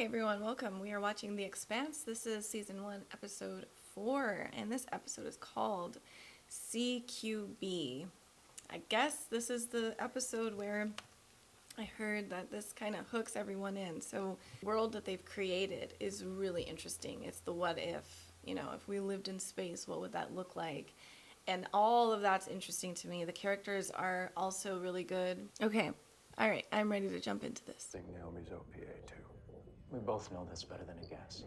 Hi everyone, welcome. We are watching The Expanse. This is season 1, episode 4, and this episode is called CQB. I guess this is the episode where I heard that this kind of hooks everyone in. So the world that they've created is really interesting. It's the what if, if we lived in space, what would that look like? And all of that's interesting to me. The characters are also really good. Okay, all right, I'm ready to jump into this. I think Naomi's OPA too. We both know this better than a guess.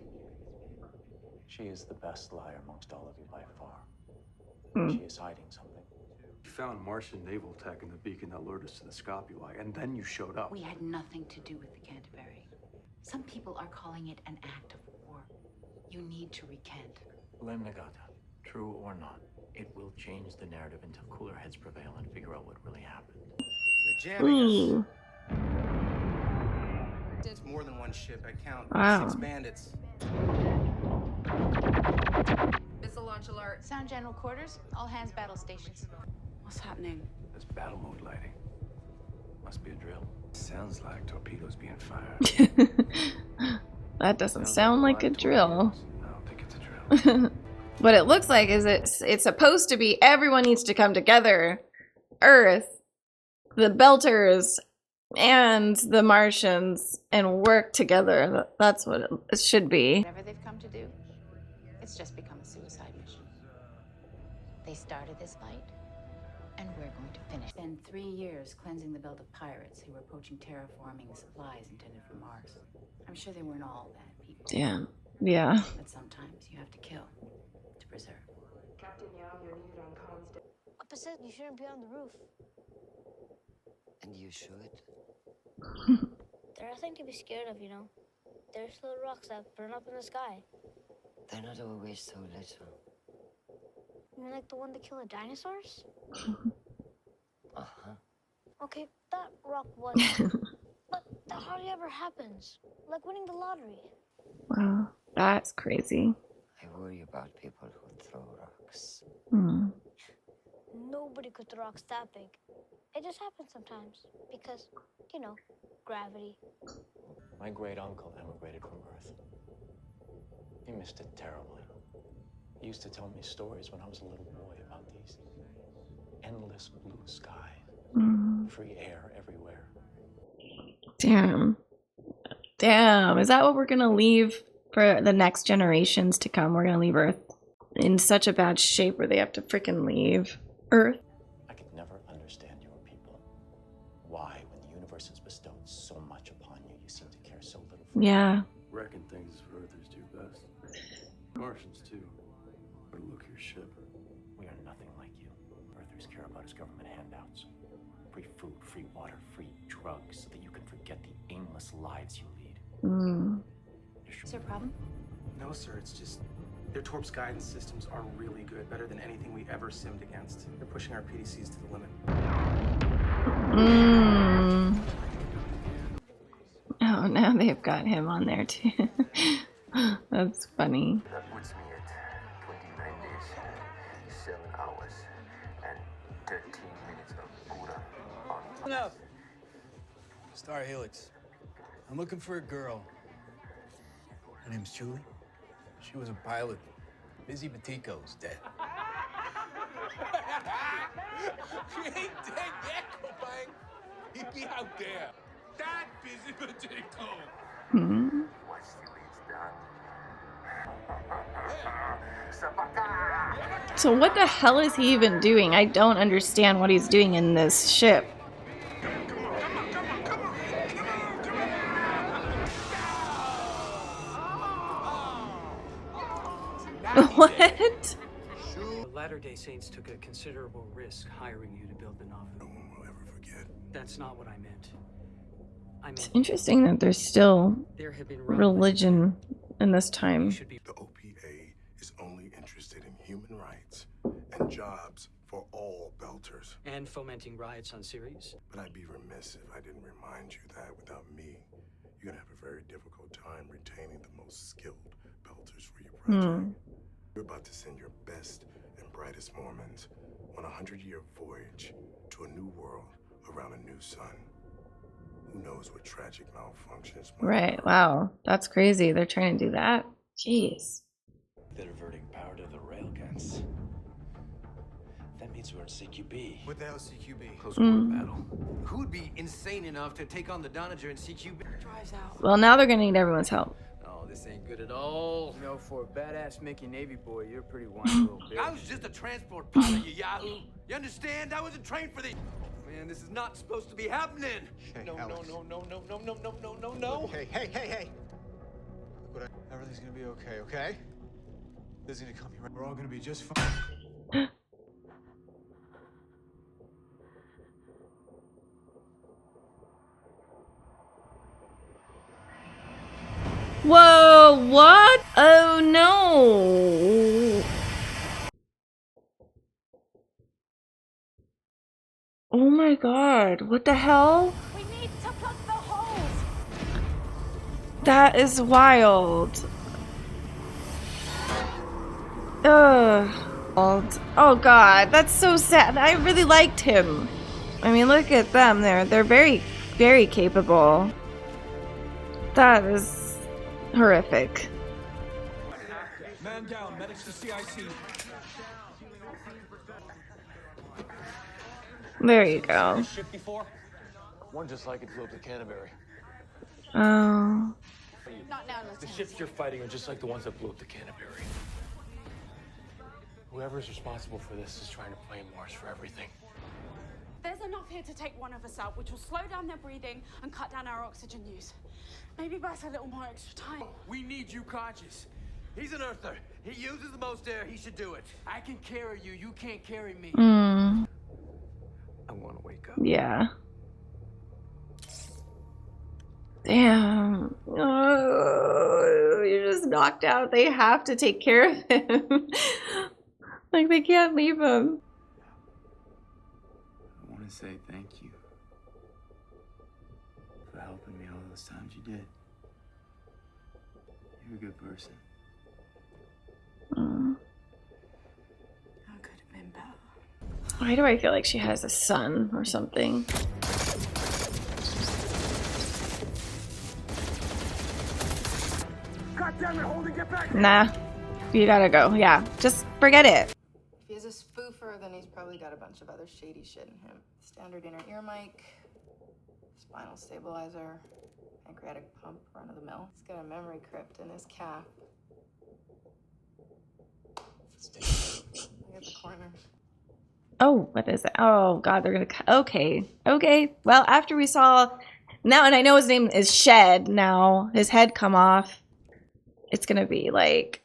She is the best liar amongst all of you by far. She is hiding something. You found Martian naval tech in the beacon that lured us to the Scopuli, and then you showed up. We had nothing to do with the Canterbury. Some people are calling it an act of war. You need to recant. Blame Nagata. True or not, it will change the narrative until cooler heads prevail and figure out what really happened. They're jamming us. It's more than one ship. I count 6 bandits. Missile launch alert. Sound general quarters. All hands battle stations. What's happening? There's battle mode lighting. Must be a drill. Sounds like torpedoes being fired. That doesn't sound like a drill. I don't think it's a drill. What it looks like is it's supposed to be everyone needs to come together. Earth, the Belters, and the Martians, and work together. That's what it should be. Whatever they've come to do, it's just become a suicide mission. They started this fight, and we're going to finish. Spend 3 years cleansing the belt of pirates who were poaching terraforming supplies intended for Mars. I'm sure they weren't all bad people. Damn. Yeah. But sometimes you have to kill to preserve. Captain Yao, you're needed on comms. Papa said you shouldn't be on the roof. And you should. There's nothing to be scared of, you know. There's little rocks that burn up in the sky. They're not always so little. You mean like the one that killed the dinosaurs? Uh-huh. Okay, that rock was. But that hardly ever happens. Like winning the lottery. Wow, that's crazy. I worry about people who throw rocks. Nobody could throw rocks that big. It just happens sometimes. Because, gravity. My great uncle emigrated from Earth. He missed it terribly. He used to tell me stories when I was a little boy about these endless blue sky, free air everywhere. Damn. Damn. Is that what we're gonna leave for the next generations to come? We're gonna leave Earth in such a bad shape where they have to freaking leave Earth? I could never understand your people. Why, when the universe has bestowed so much upon you, you seem to care so little for Yeah. Wrecking things is what Earthers do best. Martians too. But look your ship. We are nothing like you. Earthers care about his government handouts. Free food, free water, free drugs, so that you can forget the aimless lives you lead. Is there a problem? No, sir. It's just their torps guidance systems are really good, better than anything we ever simmed against. They're pushing our PDCs to the limit. Oh, now they've got him on there too. That's funny. That puts me at 29 days, 7 hours, and 13 minutes of Buddha on. Enough. Star Helix. I'm looking for a girl. Her name's Julie. She was a pilot. Busy Batico's dead. She ain't dead yet, Cobain. He'd be out there. That busy Batico. Once the lead's done. So what the hell is he even doing? I don't understand what he's doing in this ship. What? The Latter-day Saints took a considerable risk hiring you to build the novel. No one will ever forget. That's not what I meant. I It's meant interesting that there's still there have been religion in this time. should be The OPA is only interested in human rights and jobs for all Belters. and fomenting riots on Sirius. But I'd be remiss if I didn't remind you that without me, you're gonna have a very difficult time retaining the most skilled Belters for your project. You're about to send your best and brightest Mormons on a 100-year voyage to a new world around a new sun. Who knows what tragic malfunctions might Right. Wow. That's crazy. They're trying to do that. Jeez. They're diverting power to the railguns. That means we're in CQB. What the hell is CQB? Close quarter battle. Who would be insane enough to take on the Donager in CQB? Drives out. Well, now they're gonna need everyone's help. Oh, this ain't good at all. You know, for a badass Mickey Navy boy, you're a pretty whiny little bitch. I was just a transport pilot, you yahoo. You understand? I wasn't trained for this. Man, this is not supposed to be happening. Hey, no, Alex. no. Hey. Look, everything's gonna be okay, okay? This is gonna come here. We're all gonna be just fine. Whoa, what? Oh no. Oh my god, what the hell? We need to plug the holes. That is wild. Ugh. Oh god, that's so sad. I really liked him. I mean, look at them. They're very, very capable. That is horrific. Man down, medics to CIC. There you go. Ship before? One just like it blew up the Canterbury. Oh. Not now, The ships you're fighting are just like the ones that blew up the Canterbury. Whoever's responsible for this is trying to blame Mars for everything. There's enough here to take one of us out, which will slow down their breathing and cut down our oxygen use. Maybe buy us a little more extra time. We need you conscious. He's an earther. He uses the most air. He should do it. I can carry you. You can't carry me. Mm. I want to wake up. Yeah. Damn. Oh, you're just knocked out. They have to take care of him. Like, they can't leave him. I want to say thank you for helping me all those times you did. You're a good person. I could have been better. Why do I feel like she has a son or something? God damn it, Holden, get back! Nah. You gotta go. Yeah. Just forget it. If he's a spoofer, then he's probably got a bunch of other shady shit in him. Standard inner ear mic, spinal stabilizer, pancreatic pump, run of the mill. He's got a memory crypt in his calf. Look at the corner. Oh, what is it? Oh, God, they're gonna... Okay. Okay. Well, after we saw... Now, and I know his name is Shed now. His head come off. It's gonna be like...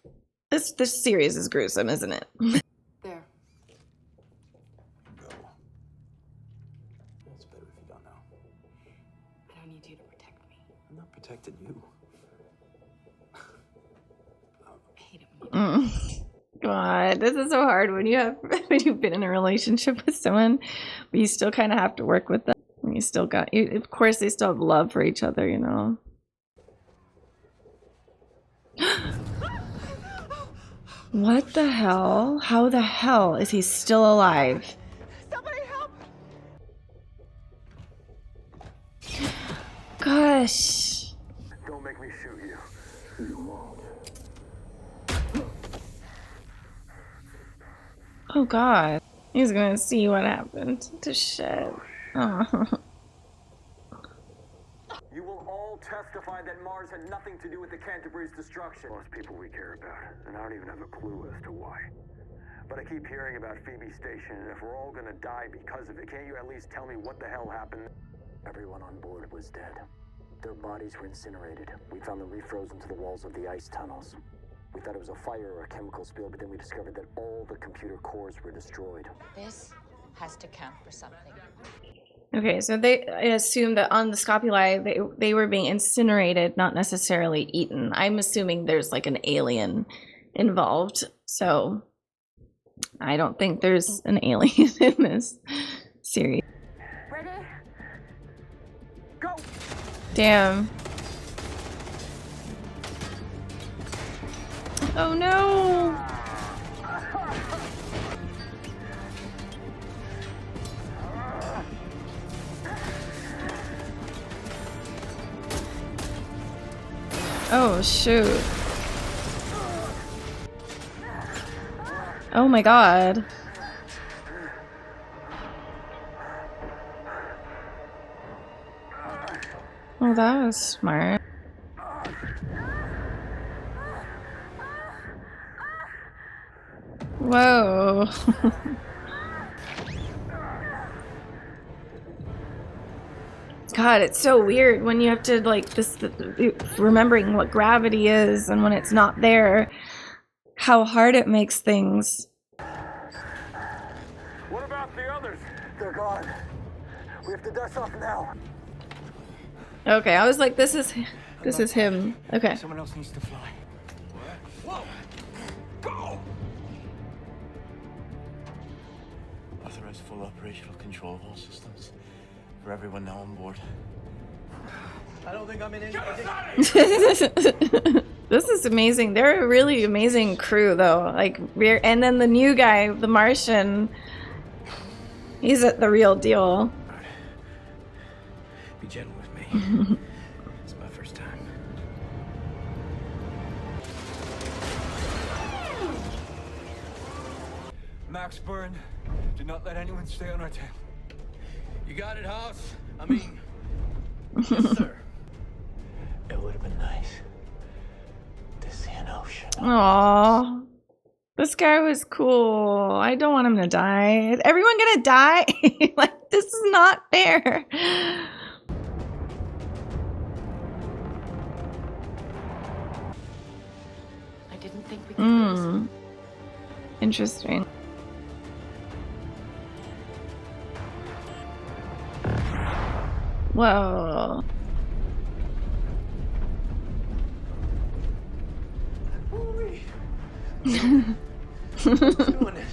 This series is gruesome, isn't it? There. Go. It's better if you don't know. I don't need you to protect me. I'm not protecting you. I hate it when you God, this is so hard when you've been in a relationship with someone, but you still kind of have to work with them. You still got... of course, they still have love for each other, you know? What the hell? How the hell is he still alive? Somebody help! Gosh. Don't make me shoot you. You won't. Oh God. He's gonna see what happened to Shed. Oh. You will all testify that Mars had nothing to do with the Canterbury's destruction. Lost people we care about, and I don't even have a clue as to why. But I keep hearing about Phoebe Station, and if we're all gonna die because of it, can't you at least tell me what the hell happened? Everyone on board was dead. Their bodies were incinerated. We found them refrozen to the walls of the ice tunnels. We thought it was a fire or a chemical spill, but then we discovered that all the computer cores were destroyed. This has to count for something. Okay, so I assume that on the Scopuli, they were being incinerated, not necessarily eaten. I'm assuming there's like an alien involved, so I don't think there's an alien in this series. Ready? Go! Damn. Oh no! Oh, shoot. Oh my god. Oh, that was smart. Whoa. God, it's so weird when you have to, like, remembering what gravity is and when it's not there, how hard it makes things. What about the others? They're gone. We have to dust off now. Okay, I was like, this is him. Okay. Someone else needs to fly. Whoa! Go! Authorized full operational control of all systems for everyone now on board. I don't think I'm in any. This is amazing. They're a really amazing crew, though. Like, and then the new guy, the Martian, he's the real deal. Be gentle with me. It's my first time. Max Burn, do not let anyone stay on our tail. You got it, House? I mean, yes, sir. It would have been nice to see an ocean. Aww. This guy was cool. I don't want him to die. Is everyone gonna die? Like, this is not fair. I didn't think we could lose. Interesting. Whoa. Holy. Doing it.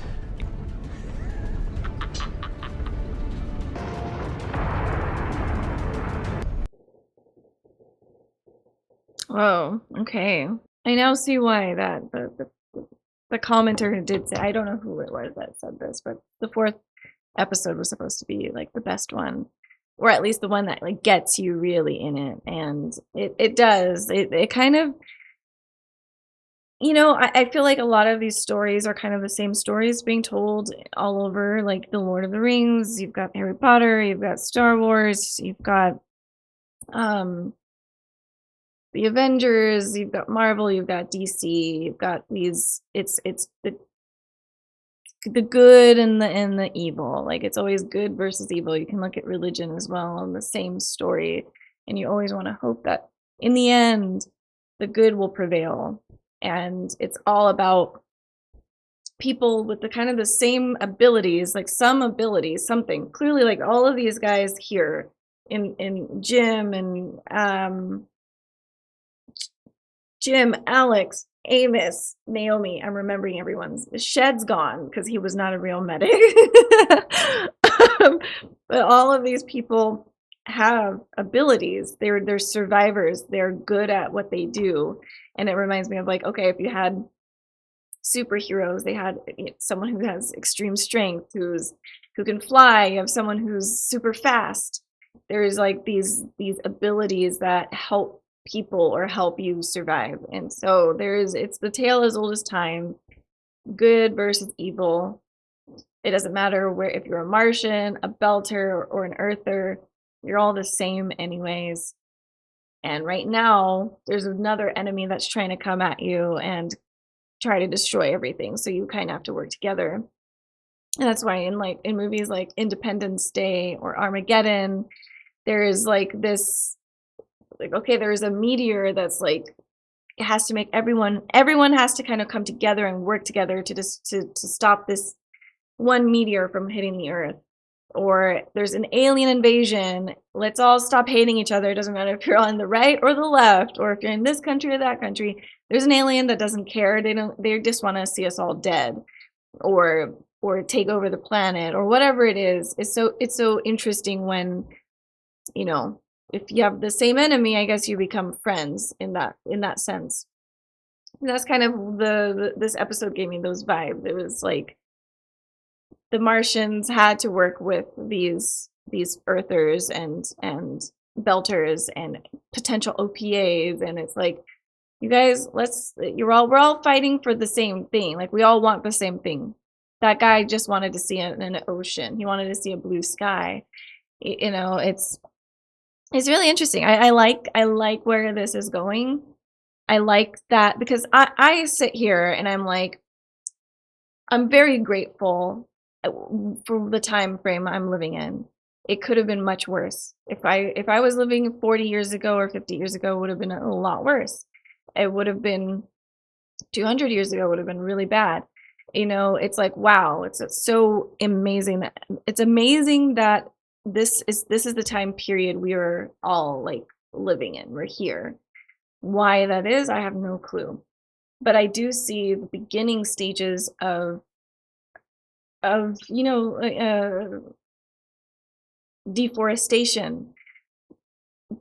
Whoa. Okay. I now see why that the commenter did say. I don't know who it was that said this, but the 4th episode was supposed to be like the best one, or at least the one that like gets you really in it, and it does. It kind of, you know, I feel like a lot of these stories are kind of the same stories being told all over, like the Lord of the Rings. You've got Harry Potter, you've got Star Wars, you've got the Avengers, you've got Marvel, you've got DC, you've got these. It's the good and the evil. Like, it's always good versus evil. You can look at religion as well on the same story, and you always want to hope that in the end the good will prevail. And it's all about people with the kind of the same abilities, like some abilities, something clearly, like all of these guys here in Jim and Jim, Alex, Amos, Naomi. I'm remembering everyone's. Shed's gone because he was not a real medic. But all of these people have abilities. They're survivors. They're good at what they do. And it reminds me of, like, okay, if you had superheroes, they had someone who has extreme strength, who can fly. You have someone who's super fast. There's like these abilities that help people or help you survive. And so it's the tale as old as time. Good versus evil. It doesn't matter if you're a Martian, a Belter, or an Earther. You're all the same anyways. And right now, there's another enemy that's trying to come at you and try to destroy everything. So you kind of have to work together. And that's why in movies like Independence Day or Armageddon, there is like this, like, okay, there's a meteor that's like, it has to make everyone has to kind of come together and work together to stop this one meteor from hitting the Earth. Or there's an alien invasion. Let's all stop hating each other. It doesn't matter if you're on the right or the left, or if you're in this country or that country. There's an alien that doesn't care. They just want to see us all dead, or take over the planet, or whatever it is. It's so interesting when, you know, if you have the same enemy, I guess you become friends in that sense. And that's kind of this episode gave me those vibes. It was like the Martians had to work with these Earthers and Belters and potential OPAs, and it's like You guys, we're all fighting for the same thing. Like, we all want the same thing. That guy just wanted to see an ocean. He wanted to see a blue sky. You know, it's really interesting. I like where this is going. I like that because I sit here and I'm like, I'm very grateful for the time frame I'm living in. It could have been much worse. If I was living 40 years ago or 50 years ago, it would have been a lot worse. It would have been 200 years ago, would have been really bad. You know, it's like, wow, it's so amazing that this is the time period we are all like living in. We're here. Why that is, I have no clue. But I do see the beginning stages of deforestation,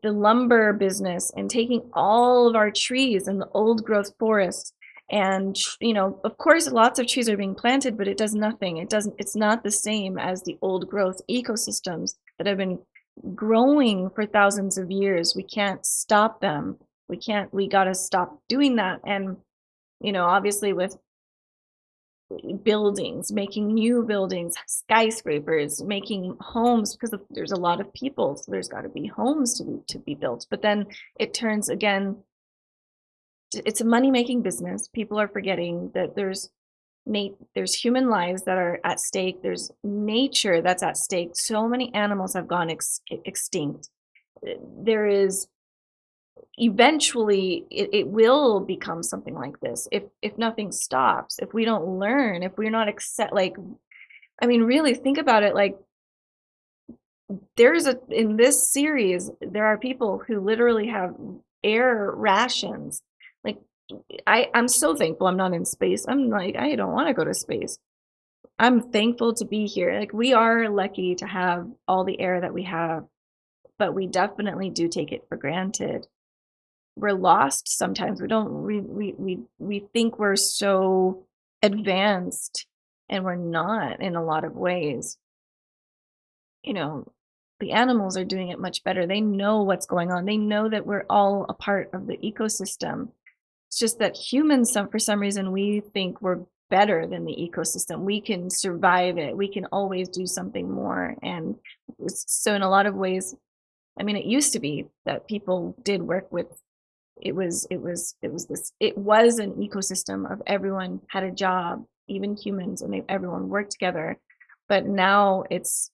the lumber business, and taking all of our trees and the old growth forests. And, you know, of course, lots of trees are being planted, but it does nothing. It's not the same as the old growth ecosystems that have been growing for thousands of years. We can't stop them. We got to stop doing that. And, you know, obviously with buildings, making new buildings, skyscrapers, making homes, because there's a lot of people, so there's got to be homes to be built. But then it turns again, it's a money-making business. People are forgetting that there's human lives that are at stake. There's nature that's at stake. So many animals have gone extinct. There is eventually it will become something like this if nothing stops, if we don't learn, if we're not I mean, really think about it. Like, in this series, there are people who literally have air rations. Like, I'm so thankful I'm not in space. I'm like, I don't want to go to space. I'm thankful to be here. Like, we are lucky to have all the air that we have, but we definitely do take it for granted. We're lost sometimes. We think we're so advanced, and we're not in a lot of ways. You know, the animals are doing it much better. They know what's going on. They know that we're all a part of the ecosystem. It's just that humans, for some reason, we think we're better than the ecosystem. We can survive it. We can always do something more. And so in a lot of ways, I mean, it used to be that people did work with, it was an ecosystem of everyone had a job, even humans, and everyone worked together. But now it's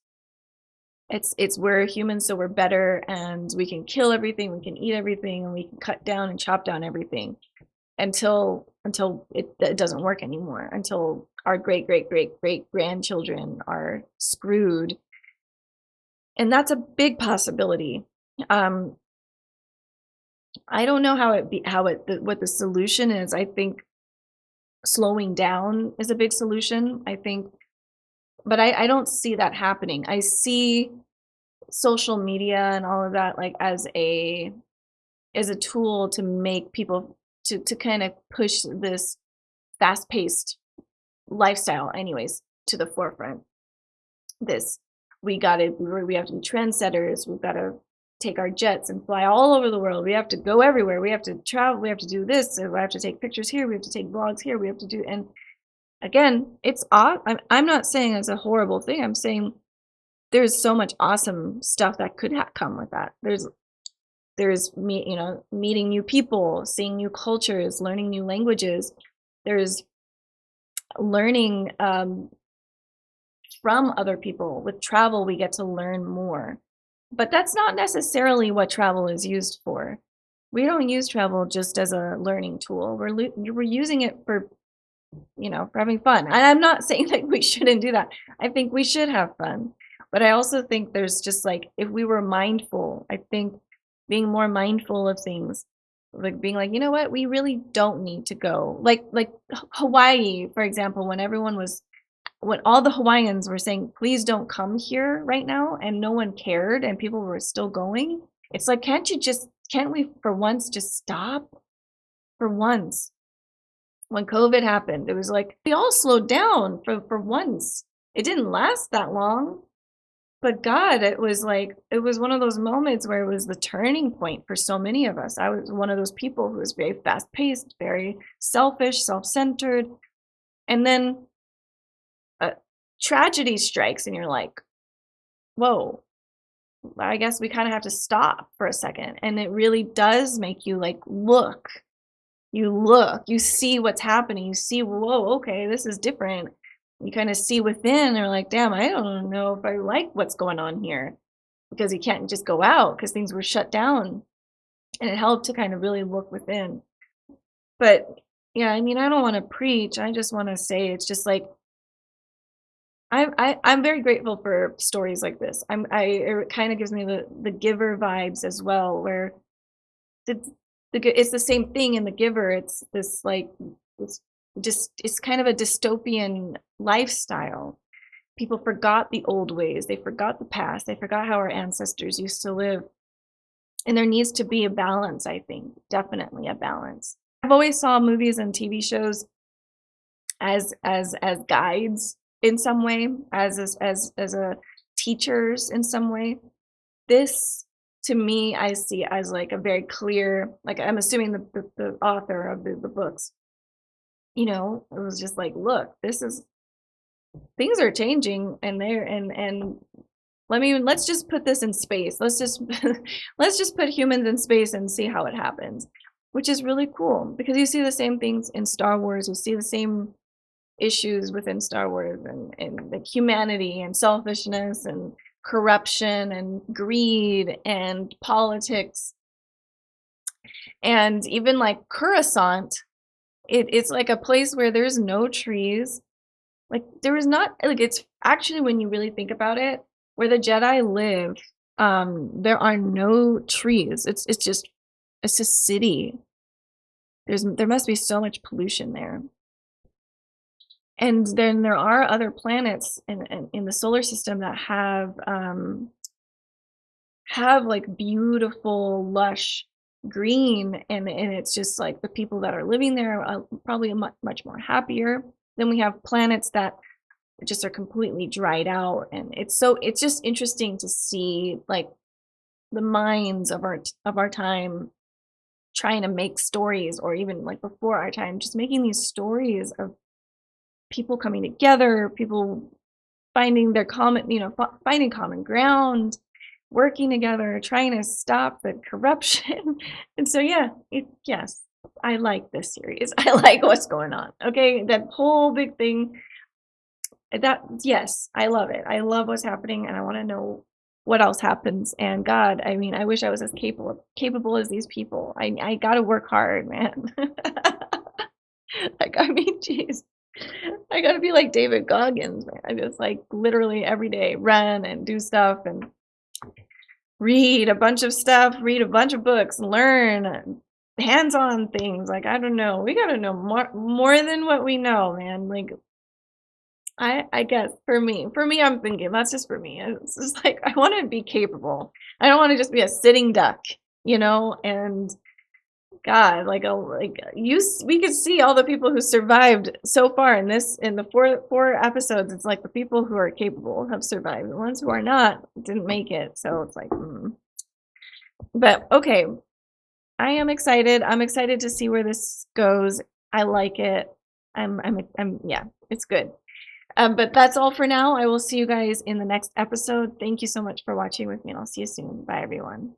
we're humans, so we're better, and we can kill everything, we can eat everything, and we can cut down and chop down everything until it doesn't work anymore, until our great grandchildren are screwed. And that's a big possibility. I don't know what the solution is. I think slowing down is a big solution. I think, but I don't see that happening. I see social media and all of that like as a tool to make people to kind of push this fast-paced lifestyle anyways to the forefront. We have to be trendsetters. We've got to take our jets and fly all over the world. We have to go everywhere. We have to travel. We have to do this. We have to take pictures here. We have to take vlogs here. We have to do, and again, it's odd. I'm not saying it's a horrible thing. I'm saying there's so much awesome stuff that could come with that. There's meeting new people, seeing new cultures, learning new languages. There's learning from other people. With travel, we get to learn more. But that's not necessarily what travel is used for. We don't use travel just as a learning tool. We're using it for having fun. And I'm not saying that we shouldn't do that. I think we should have fun. But I also think there's just like, if we were mindful, I think being more mindful of things, like being like, you know what, we really don't need to go. Like Hawaii, for example, when all the Hawaiians were saying, please don't come here right now, and no one cared, and people were still going. It's like, can't we for once just stop? For once. When COVID happened, it was like, we all slowed down for once. It didn't last that long. But God, it was one of those moments where it was the turning point for so many of us. I was one of those people who was very fast paced, very selfish, self-centered. And then tragedy strikes and you're like, whoa, I guess we kind of have to stop for a second. And it really does make you like, look, you see what's happening. You see, whoa, okay, this is different. You kind of see within and you're like, damn, I don't know if I like what's going on here, because you can't just go out because things were shut down. And it helped to kind of really look within. But yeah, I mean, I don't want to preach. I just want to say it's just like, I'm very grateful for stories like this. It kind of gives me the Giver vibes as well, where it's the same thing in The Giver. It's this like it's kind of a dystopian lifestyle. People forgot the old ways. They forgot the past. They forgot how our ancestors used to live. And there needs to be a balance, I think. Definitely a balance. I've always saw movies and TV shows as guides in some way, as a teachers in some way. This, to me, I see as like a very clear, like I'm assuming the author of the books, you know, it was just like, look, things are changing, and let's just put this in space. Let's just put humans in space and see how it happens, which is really cool, because you see the same things in Star Wars. You see the same issues within Star Wars, and like humanity and selfishness and corruption and greed and politics. And even like Coruscant, it's like a place where there's no trees. Like there is not, like, it's actually, when you really think about it, where the Jedi live, there are no trees. It's a city. There must be so much pollution there. And then there are other planets in the solar system that have like beautiful, lush green, and it's just like the people that are living there are probably much more happier. Then we have planets that just are completely dried out, and it's just interesting to see like the minds of our time trying to make stories, or even like before our time, just making these stories of people coming together, people finding their finding common ground, working together, trying to stop the corruption. And so yes, I like this series. I like what's going on. Okay, that whole big thing. Yes, I love it. I love what's happening, and I want to know what else happens. And God, I mean, I wish I was as capable as these people. I gotta work hard, man. Like, I mean, jeez. I gotta be like David Goggins, man. I just like literally every day run and do stuff and read a bunch of stuff, read a bunch of books, learn hands-on things. Like, I don't know. We gotta know more than what we know, man. Like, I guess for me, I'm thinking that's just for me. It's just like, I want to be capable. I don't want to just be a sitting duck, you know. And God, we could see all the people who survived so far in the four episodes. It's like the people who are capable have survived. The ones who are not didn't make it. So it's like, But okay, I am excited. I'm excited to see where this goes. I like it. Yeah, it's good. But that's all for now. I will see you guys in the next episode. Thank you so much for watching with me, and I'll see you soon. Bye, everyone.